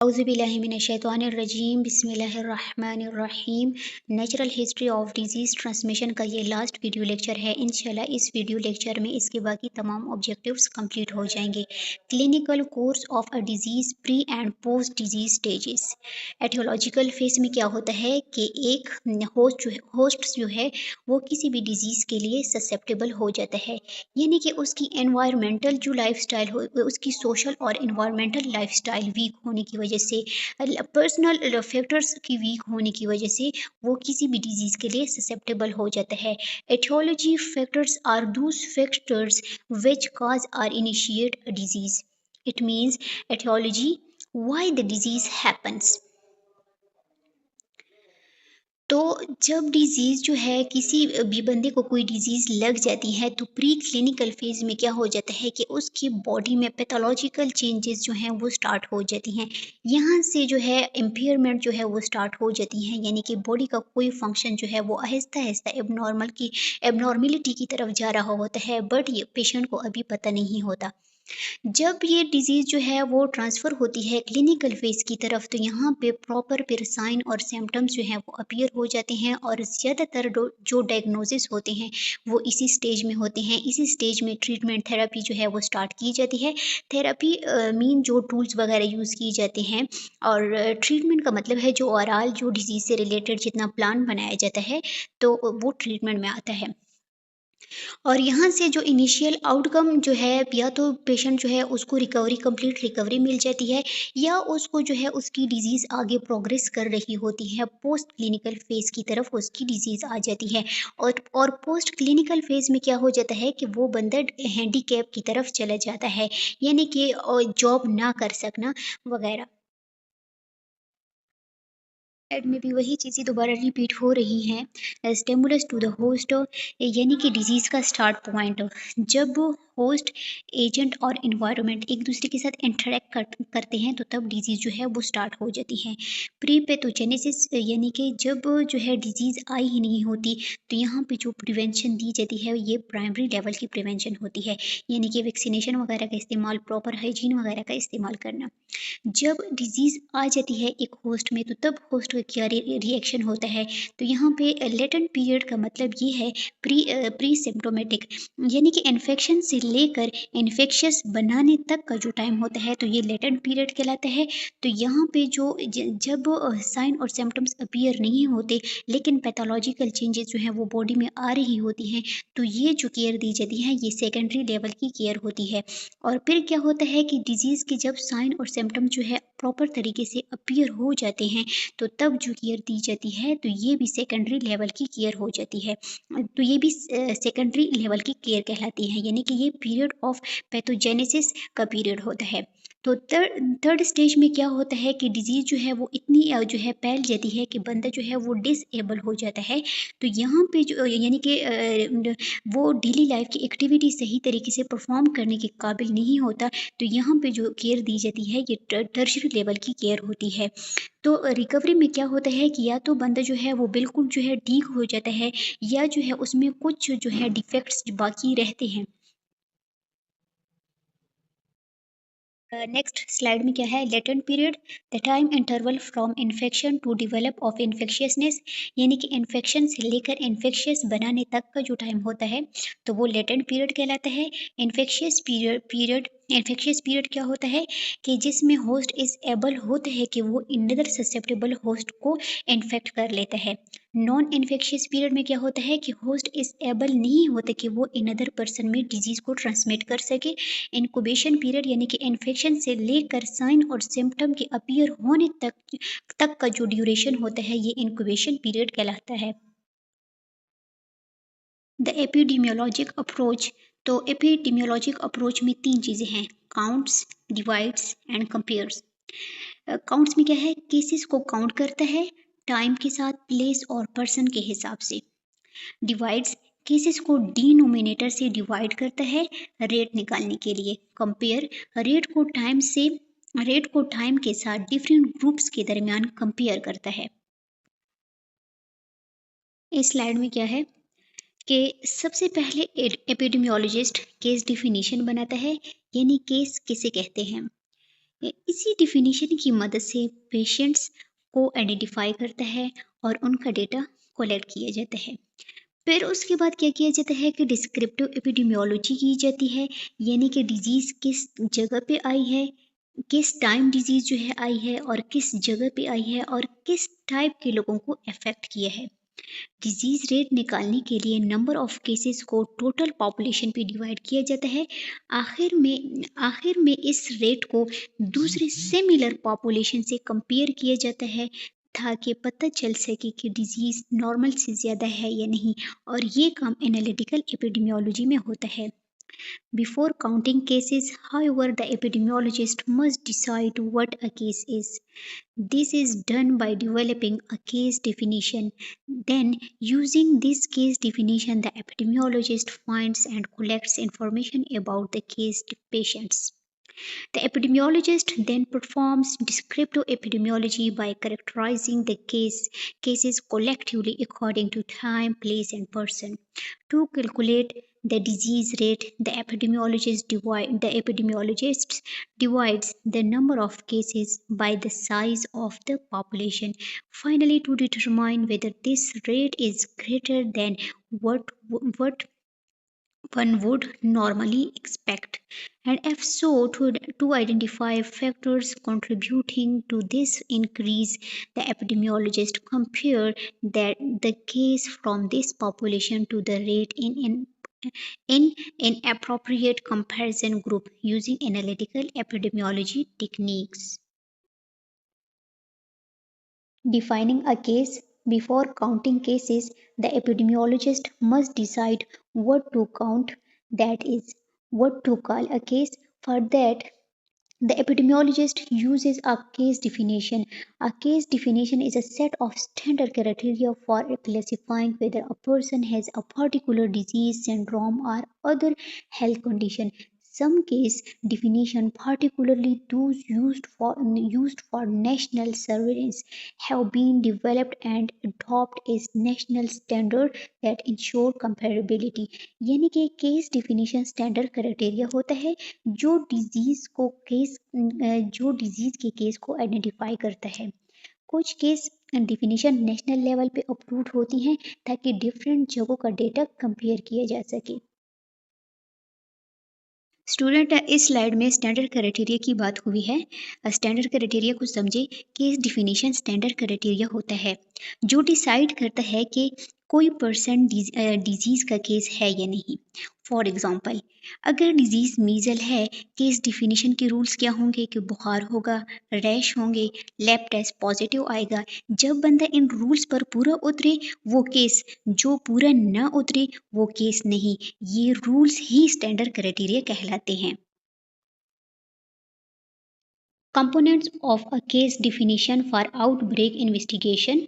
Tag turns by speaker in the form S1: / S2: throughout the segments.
S1: औज़ुबिल्लाहिमिनश्शैतानिर्रजीम बिस्मिल्लाहिर्रहमानिर्रहीम। Natural history of disease transmission का ये लास्ट वीडियो लेक्चर है। इंशाल्लाह इस वीडियो लेक्चर में इसके बाकी तमाम ऑब्जेक्टिव्स कंप्लीट हो जाएंगे। Clinical course of a disease, pre and post disease stages. Aetiological phase में क्या होता है कि एक होस्ट जो है वो किसी भी डिजीज़ के लिए ससेप्टेबल हो जाता है, यानी कि उसकी एनवायरमेंटल जो लाइफस्टाइल हो, उसकी सोशल और एनवायरमेंटल लाइफस्टाइल वीक होने की वजह से, पर्सनल फैक्टर्स की वीक होने की वजह से वो किसी भी डिजीज़ के लिए ससेप्टेबल हो जाता है। Etiology factors are those factors which cause or initiate a disease. It means etiology, why the disease happens. तो जब डिज़ीज़ जो है किसी भी बंदे को कोई डिज़ीज़ लग जाती है तो प्री क्लिनिकल फेज़ में क्या हो जाता है कि उसकी बॉडी में पैथोलॉजिकल चेंजेस जो हैं वो स्टार्ट हो जाती हैं। यहाँ से जो है इम्पेयरमेंट जो है वो स्टार्ट हो जाती हैं, यानी कि बॉडी का कोई फंक्शन जो है वो आहिस्ता-आहिस्ता एबनॉर्मलिटी की तरफ जा रहा होता है, बट ये पेशेंट को अभी पता नहीं होता। जब ये डिज़ीज़ जो है वो ट्रांसफ़र होती है क्लिनिकल फेज़ की तरफ, तो यहाँ पे प्रॉपर फिर साइन और सिम्पटम्स जो हैं वो अपीयर हो जाते हैं और ज़्यादातर जो डायग्नोसिस होते हैं वो इसी स्टेज में होते हैं। इसी स्टेज में ट्रीटमेंट थेरेपी जो है वो स्टार्ट की जाती है। थेरेपी मीन जो टूल्स वगैरह यूज़ किए जाते हैं, और ट्रीटमेंट का मतलब है जो ओवरऑल जो डिज़ीज़ से रिलेटेड जितना प्लान बनाया जाता है तो वो ट्रीटमेंट में आता है। और यहाँ से जो इनिशियल आउटकम जो है, या तो पेशेंट जो है उसको कंप्लीट रिकवरी मिल जाती है, या उसको जो है उसकी डिज़ीज़ आगे प्रोग्रेस कर रही होती है, पोस्ट क्लिनिकल फेज़ की तरफ उसकी डिज़ीज़ आ जाती है। और पोस्ट क्लिनिकल फेज़ में क्या हो जाता है कि वो बंदा हैंडीकैप की तरफ चला जाता है, यानी कि जॉब ना कर सकना वगैरह। एड में भी वही चीज़ें दोबारा रिपीट हो रही हैं। स्टिमुलस टू द होस्ट, यानी कि डिजीज़ का स्टार्ट पॉइंट, जब होस्ट, एजेंट और इन्वायरमेंट एक दूसरे के साथ इंटरेक्ट करते हैं तो तब डिजीज़ जो है वो स्टार्ट हो जाती है। प्री पैथोजेनेसिस, यानी कि जब जो है डिजीज़ आई ही नहीं होती, तो यहाँ पे जो प्रिवेंशन दी जाती है ये प्राइमरी लेवल की प्रिवेंशन होती है, यानी कि वैक्सीनेशन वगैरह का इस्तेमाल, प्रॉपर हाइजीन वगैरह का इस्तेमाल करना। जब डिजीज़ आ जाती है एक होस्ट में तो तब होस्ट का क्या रिएक्शन होता है, तो यहाँ पे लेटेंट पीरियड का मतलब ये है प्री सिम्प्टोमेटिक, यानी कि इन्फेक्शन से लेकर इन्फेक्शियस बनाने तक का जो टाइम होता है तो ये लेटेंट पीरियड कहलाता है। तो यहाँ पे जब साइन और सिम्टम्स अपीयर नहीं होते लेकिन पैथोलॉजिकल चेंजेस जो हैं वो बॉडी में आ रही होती हैं, तो ये जो केयर दी जाती है ये सेकेंडरी लेवल की केयर होती है। और फिर क्या होता है कि डिजीज़ के जब साइन और सिम्टम जो है प्रॉपर तरीके से अपीयर हो जाते हैं तो तब जो केयर दी जाती है तो ये भी सेकेंडरी लेवल की केयर हो जाती है। तो ये भी सेकेंडरी लेवल की केयर कहलाती है, यानी कि ये पीरियड ऑफ पैथोजेनेसिस का पीरियड होता है। तो थर्ड स्टेज में क्या होता है कि डिजीज़ जो है वो इतनी जो है फैल जाती है कि बंदा जो है वो डिसेबल हो जाता है। तो यहाँ पे जो यानी कि वो डेली लाइफ की एक्टिविटी सही तरीके से परफॉर्म करने के काबिल नहीं होता, तो यहाँ पे जो केयर दी जाती है ये टर्शियरी लेवल की केयर होती है। तो रिकवरी में क्या होता है कि या तो बंदा जो है वो बिल्कुल जो है ठीक हो जाता है, या जो है उसमें कुछ जो है डिफेक्ट्स बाकी रहते हैं। नेक्स्ट स्लाइड में क्या है, latent period, the time interval from infection to develop of infectiousness, यानी कि इन्फेक्शन से लेकर इन्फेक्शियस बनाने तक का जो टाइम होता है तो वो लेटेंट पीरियड कहलाता है। इन्फेक्शियस पीरियड क्या होता है कि जिसमें होस्ट इज एबल होता है कि वो इनदर ससेप्टेबल होस्ट को इन्फेक्ट कर लेता है। नॉन इन्फेक्शियस पीरियड में क्या होता है कि होस्ट इज एबल नहीं होता कि वो इनदर पर्सन में डिजीज को ट्रांसमिट कर सके। इंक्यूबेशन पीरियड, यानी कि इन्फेक्शन से लेकर साइन और सिम्टम के अपीयर होने तक का जो ड्यूरेशन होता है ये इंक्यूबेशन पीरियड कहलाता है। द एपिडेमियोलॉजिक अप्रोच, तो एपिडेमियोलॉजिक अप्रोच में तीन चीज़ें हैं, counts, divides and compares. Counts में क्या है, केसेस को काउंट करता है टाइम के साथ, प्लेस और पर्सन के हिसाब से। डिवाइड्स, केसेस को डिनोमिनेटर से डिवाइड करता है रेट निकालने के लिए। कंपेयर, रेट को टाइम से रेट को टाइम के साथ डिफरेंट ग्रुप्स के दरमियान कंपेयर करता है। इस स्लाइड में क्या है कि सबसे पहले एपिडेमियोलॉजिस्ट केस डिफिनीशन बनाता है, यानी केस किसे कहते हैं। इसी डिफिनीशन की मदद से पेशेंट्स को आइडेंटिफाई करता है और उनका डेटा कलेक्ट किया जाता है। फिर उसके बाद क्या किया जाता है कि डिस्क्रिप्टिव एपिडेमियोलॉजी की जाती है, यानी कि डिजीज़ किस जगह पे आई है, किस टाइम डिजीज़ जो है आई है और किस जगह पे आई है और किस टाइप के लोगों को अफेक्ट किया है। डिजीज रेट निकालने के लिए नंबर ऑफ केसेस को टोटल पॉपुलेशन पे डिवाइड किया जाता है। आखिर में इस रेट को दूसरे सिमिलर पॉपुलेशन से कंपेयर किया जाता है ताकि पता चल सके कि डिजीज नॉर्मल से ज़्यादा है या नहीं, और ये काम एनालिटिकल एपिडेमियोलॉजी में होता है। Before counting cases, however, the epidemiologist must decide what a case is. This is done by developing a case definition. Then, using this case definition, the epidemiologist finds and collects information about the case patients. The epidemiologist then performs descriptive epidemiology by characterizing the cases collectively according to time, place, and person. To calculate the disease rate, the epidemiologist divides the number of cases by the size of the population. Finally, to determine whether this rate is greater than what one would normally expect, and if so, to identify factors contributing to this increase, the epidemiologist compare the case from this population to the rate in an appropriate comparison group using analytical epidemiology techniques. Defining a case: before counting cases, the epidemiologist must decide what to count, that is, what to call a case. For that, the epidemiologist uses a case definition. A case definition is a set of standard criteria for classifying whether a person has a particular disease, syndrome, or other health condition. Some case definition, particularly those used for national surveillance, have been developed and adopted as national standard that ensure comparability. यानी कि case definition standard criteria होता है जो disease के case को identify करता है। कुछ केस डिफिनीशन नेशनल लेवल पे अप्रूव होती हैं ताकि डिफरेंट जगहों का डेटा कंपेयर किया जा सके। स्टूडेंट, इस स्लाइड में स्टैंडर्ड क्राइटेरिया की बात हुई है। स्टैंडर्ड क्राइटेरिया को समझे। केस डिफिनीशन स्टैंडर्ड क्राइटेरिया होता है जो डिसाइड करता है कि कोई पर्सन डिजीज का केस है या नहीं। फॉर एग्जांपल, अगर डिजीज मीजल है, केस डिफिनीशन के रूल्स क्या होंगे कि बुखार होगा, रैश होंगे, लैब टेस्ट पॉजिटिव आएगा। जब बंदा इन रूल्स पर पूरा उतरे वो केस, जो पूरा ना उतरे वो केस नहीं। ये रूल्स ही स्टैंडर्ड क्राइटेरिया कहलाते हैं। Components of a case definition for outbreak investigation.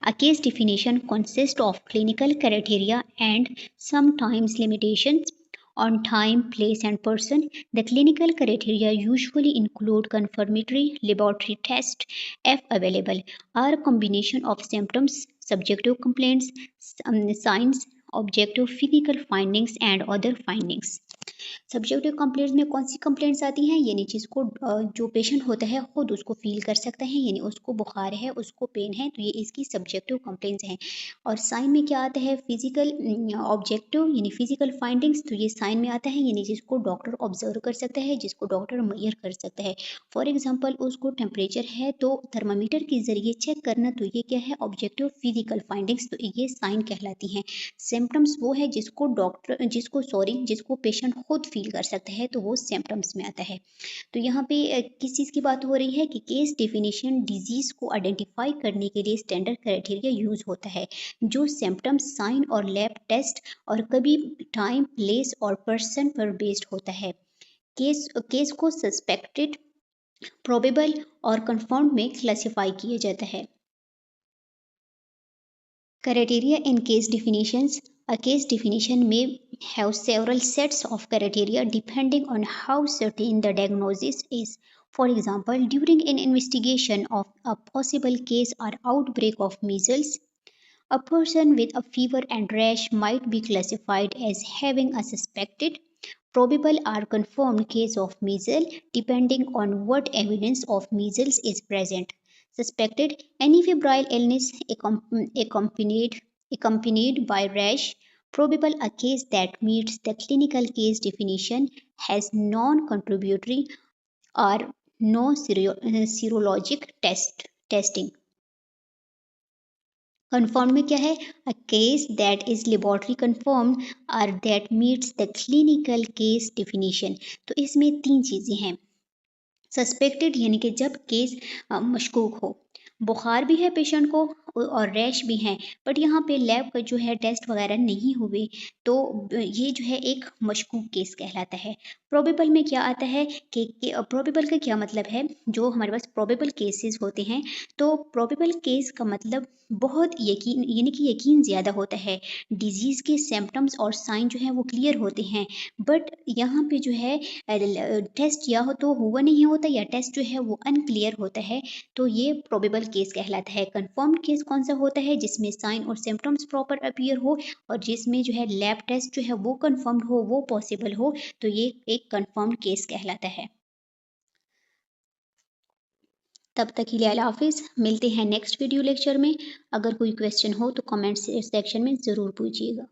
S1: A case definition consists of clinical criteria and sometimes limitations on time, place, and person. The clinical criteria usually include confirmatory laboratory tests, if available, or a combination of symptoms, subjective complaints, signs, objective physical findings, and other findings. Subjective complaints में कौन सी complaints आती हैं, यानी जिसको जो patient होता है खुद उसको फील कर सकता है, यानी उसको बुखार है, उसको पेन है, तो ये इसकी सब्जेक्टिव कंप्लेंट्स हैं। और साइन में क्या आता है, फिजिकल ऑब्जेक्टिव यानी फिजिकल फाइंडिंग्स, तो ये साइन में आता है, यानी जिसको डॉक्टर ऑब्जर्व कर सकता है, जिसको डॉक्टर मेजर कर सकता है। फॉर एग्जाम्पल, उसको टेम्परेचर है तो थर्मामीटर के जरिए चेक करना, तो ये क्या है, ऑब्जेक्टिव फिजिकल फाइंडिंग्स, तो ये साइन कहलाती हैं। सिम्टम्स वो है जिसको पेशेंट खुद फील कर सकता है, तो वो सिम्टम्स में आता है। तो यहाँ पे किस चीज़ की बात हो रही है कि केस डेफिनेशन डिजीज को आइडेंटिफाई करने के लिए स्टैंडर्ड क्राइटेरिया यूज होता है, जो सिम्टम्स, साइन और लैब टेस्ट और कभी टाइम, प्लेस और पर्सन पर बेस्ड होता है। केस को सस्पेक्टेड, प्रोबेबल और कंफर्म में क्लासिफाई किया जाता है। Criteria in case definitions. A case definition may have several sets of criteria depending on how certain the diagnosis is. For example, during an investigation of a possible case or outbreak of measles, a person with a fever and rash might be classified as having a suspected Probable or confirmed case of measles depending on what evidence of measles is present. Suspected any febrile illness accompanied by rash. Probable a case that meets the clinical case definition, has non-contributory or no serologic testing. Confirmed में क्या है? A case that is laboratory confirmed or that meets the clinical case definition. तो इसमें 3 चीज़ें हैं. Suspected यानी कि जब केस मशकूक हो, बुखार भी है पेशेंट को और रैश भी हैं, बट यहाँ पे लैब का जो है टेस्ट वगैरह नहीं हुए, तो ये जो है एक मशकूक केस कहलाता है. प्रोबेबल में क्या आता है कि प्रोबेबल का क्या मतलब है, जो हमारे पास प्रोबेबल केसेस होते हैं, तो प्रोबेबल केस का मतलब बहुत यकीन यानी कि यकीन ज़्यादा होता है. डिजीज़ के सिम्टम्स और साइन जो है वो क्लियर होते हैं, बट यहाँ पे जो है टेस्ट या हो तो हुआ नहीं होता या टेस्ट जो है वो अनक्लियर होता है, तो ये प्रोबेबल केस कहलाता है. कंफर्म्ड केस कौन सा होता है? जिसमें साइन और सिम्टम्स प्रॉपर अपीयर हो और जिसमें जो है लैब टेस्ट जो है वो कंफर्म्ड हो, वो पॉसिबल हो, तो ये एक कंफर्म्ड केस कहलाता है. तब तक के लिए अल्लाह हाफिज़. मिलते हैं नेक्स्ट वीडियो लेक्चर में. अगर कोई क्वेश्चन हो तो कमेंट सेक्शन में ज़रूर पूछिएगा.